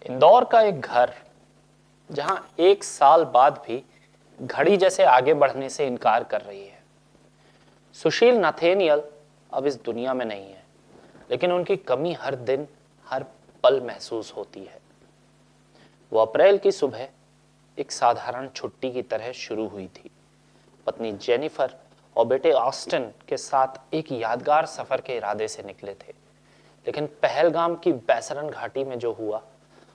इंदौर का एक घर जहां एक साल बाद भी घड़ी जैसे आगे बढ़ने से इनकार कर रही है। सुशील नाथेनियल अब इस दुनिया में नहीं है, लेकिन उनकी कमी हर दिन हर पल महसूस होती है। वो अप्रैल की सुबह एक साधारण छुट्टी की तरह शुरू हुई थी। पत्नी जेनिफर और बेटे ऑस्टिन के साथ एक यादगार सफर के इरादे से निकले थे, लेकिन पहलगाम की बैसरन घाटी में जो हुआ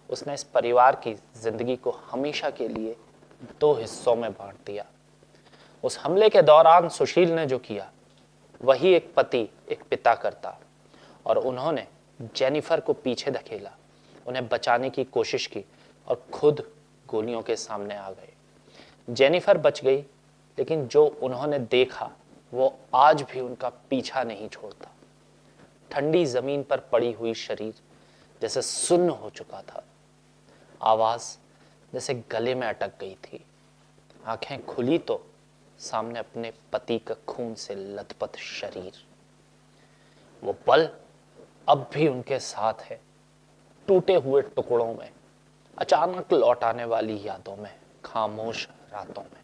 उसने इस परिवार की जिंदगी को हमेशा के लिए दो हिस्सों में बांट दिया। उस हमले के दौरान सुशील ने जो किया वही एक पति एक पिता करता, और उन्होंने जेनिफर को पीछे धकेला, उन्हें बचाने की कोशिश की और खुद गोलियों के सामने आ गए। जेनिफर बच गई, लेकिन जो उन्होंने देखा वो आज भी उनका पीछा नहीं छोड़ता। ठंडी जमीन पर पड़ी हुई शरीर जैसे सुन्न हो चुका था, आवाज जैसे गले में अटक गई थी। आंखें खुली तो सामने अपने पति का खून से लथपथ शरीर। वो पल अब भी उनके साथ है, टूटे हुए टुकड़ों में, अचानक लौट आने वाली यादों में, खामोश रातों में।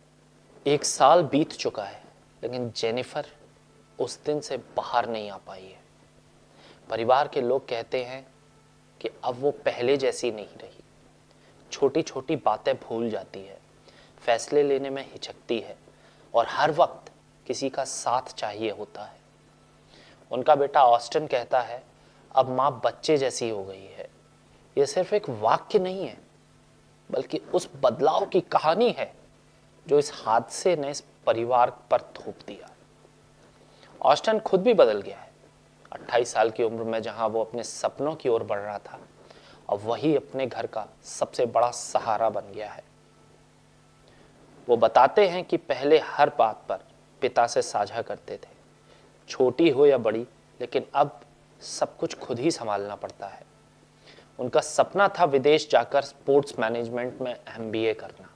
एक साल बीत चुका है, लेकिन जेनिफर उस दिन से बाहर नहीं आ पाई है। परिवार के लोग कहते हैं कि अब वो पहले जैसी नहीं रही। छोटी छोटी बातें भूल जाती है, फैसले लेने में हिचकती है और हर वक्त किसी का साथ चाहिए होता है। उनका बेटा ऑस्टिन कहता है, अब माँ बच्चे जैसी हो गई है। यह सिर्फ एक वाक्य नहीं है, बल्कि उस बदलाव की कहानी है जो इस हादसे ने इस परिवार पर थोप दिया। ऑस्टिन खुद भी बदल गया है। 28 साल की उम्र में जहां वो अपने सपनों की ओर बढ़ रहा था, अब वही अपने घर का सबसे बड़ा सहारा बन गया है। वो बताते हैं कि पहले हर बात पर पिता से साझा करते थे, छोटी हो या बड़ी, लेकिन अब सब कुछ खुद ही संभालना पड़ता है। उनका सपना था विदेश जाकर स्पोर्ट्स मैनेजमेंट में एमबीए करना,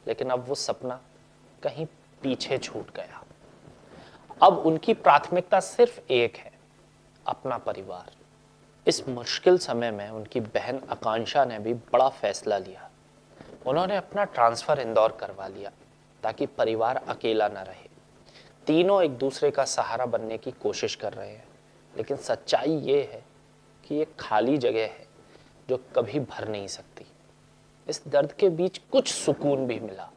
लेकिन अब वो सपना कहीं पीछे छूट गया। अब उनकी प्राथमिकता सिर्फ एक है, अपना परिवार। इस मुश्किल समय में उनकी बहन आकांक्षा ने भी बड़ा फैसला लिया। उन्होंने अपना ट्रांसफर इंदौर करवा लिया ताकि परिवार अकेला न रहे। तीनों एक दूसरे का सहारा बनने की कोशिश कर रहे हैं, लेकिन सच्चाई ये है कि ये खाली जगह है जो कभी भर नहीं सकती। इस दर्द के बीच कुछ सुकून भी मिला।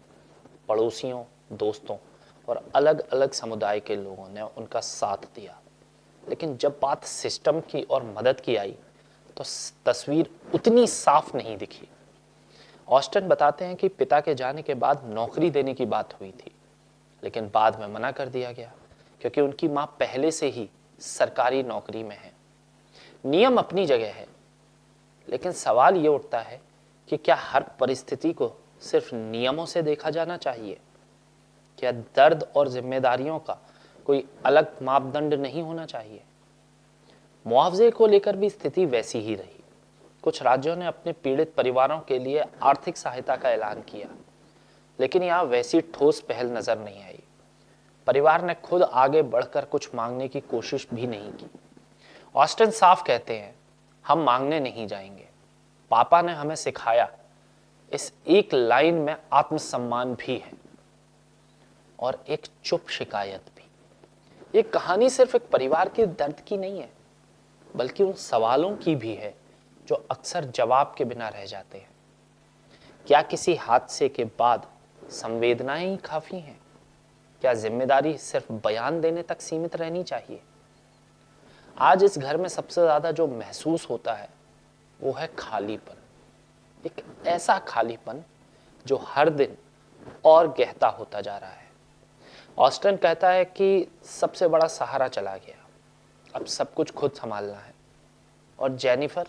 पड़ोसियों, दोस्तों और अलग अलग समुदाय के लोगों ने उनका साथ दिया, लेकिन जब बात सिस्टम की और मदद की आई तो तस्वीर उतनी साफ नहीं दिखी। ऑस्टिन बताते हैं कि पिता के जाने के बाद नौकरी देने की बात हुई थी, लेकिन बाद में मना कर दिया गया क्योंकि उनकी मां पहले से ही सरकारी नौकरी में है। नियम अपनी जगह है, लेकिन सवाल ये उठता है कि क्या हर परिस्थिति को सिर्फ नियमों से देखा जाना चाहिए? क्या दर्द और जिम्मेदारियों का कोई अलग मापदंड नहीं होना चाहिए? मुआवजे को लेकर भी स्थिति वैसी ही रही। कुछ राज्यों ने अपने पीड़ित परिवारों के लिए आर्थिक सहायता का ऐलान किया, लेकिन यहां वैसी ठोस पहल नजर नहीं आई। परिवार ने खुद आगे बढ़कर कुछ मांगने की कोशिश भी नहीं की। ऑस्टिन साफ कहते हैं, हम मांगने नहीं जाएंगे। पापा ने हमें सिखाया। इस एक लाइन में आत्मसम्मान भी है और एक चुप शिकायत भी। ये कहानी सिर्फ एक परिवार के दर्द की नहीं है, बल्कि उन सवालों की भी है जो अक्सर जवाब के बिना रह जाते हैं। क्या किसी हादसे के बाद संवेदनाएं ही काफी हैं? क्या जिम्मेदारी सिर्फ बयान देने तक सीमित रहनी चाहिए? आज इस घर में सबसे ज्यादा जो महसूस होता है वो है खालीपन। एक ऐसा खालीपन जो हर दिन और गहरा होता जा रहा है। ऑस्टिन कहता है कि सबसे बड़ा सहारा चला गया, अब सब कुछ खुद संभालना है। और जेनिफर,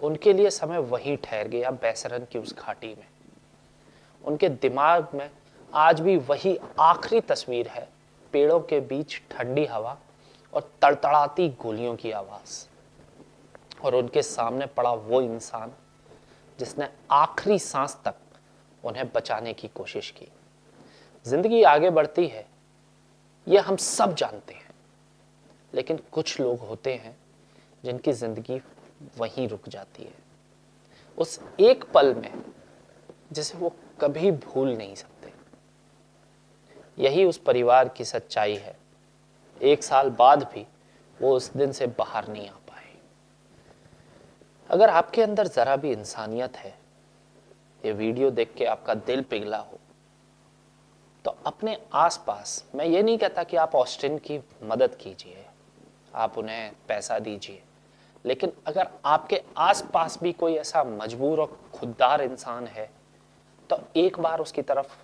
उनके लिए समय वहीं ठहर गया, बैसरन की उस घाटी में। उनके दिमाग में आज भी वही आखिरी तस्वीर है, पेड़ों के बीच ठंडी हवा और तड़तड़ाती गोलियों की आवाज। और उनके सामने पड़ा वो इंसान जिसने आखिरी सांस तक उन्हें बचाने की कोशिश की। जिंदगी आगे बढ़ती है, यह हम सब जानते हैं, लेकिन कुछ लोग होते हैं जिनकी जिंदगी वहीं रुक जाती है। उस एक पल में जिसे वो कभी भूल नहीं सकते। यही उस परिवार की सच्चाई है। 1 साल बाद भी वो उस दिन से बाहर नहीं आ पाए। अगर आपके अंदर जरा भी इंसानियत है, ये वीडियो देख के आपका दिल पिघला हो, तो अपने आसपास, मैं ये नहीं कहता कि आप ऑस्टिन की मदद कीजिए, आप उन्हें पैसा दीजिए, लेकिन अगर आपके आसपास भी कोई ऐसा मजबूर और खुददार इंसान है तो एक बार उसकी तरफ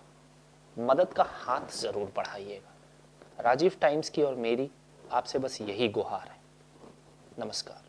मदद का हाथ जरूर बढ़ाइएगा। राजीव टाइम्स की और मेरी आपसे बस यही गुहार है। नमस्कार।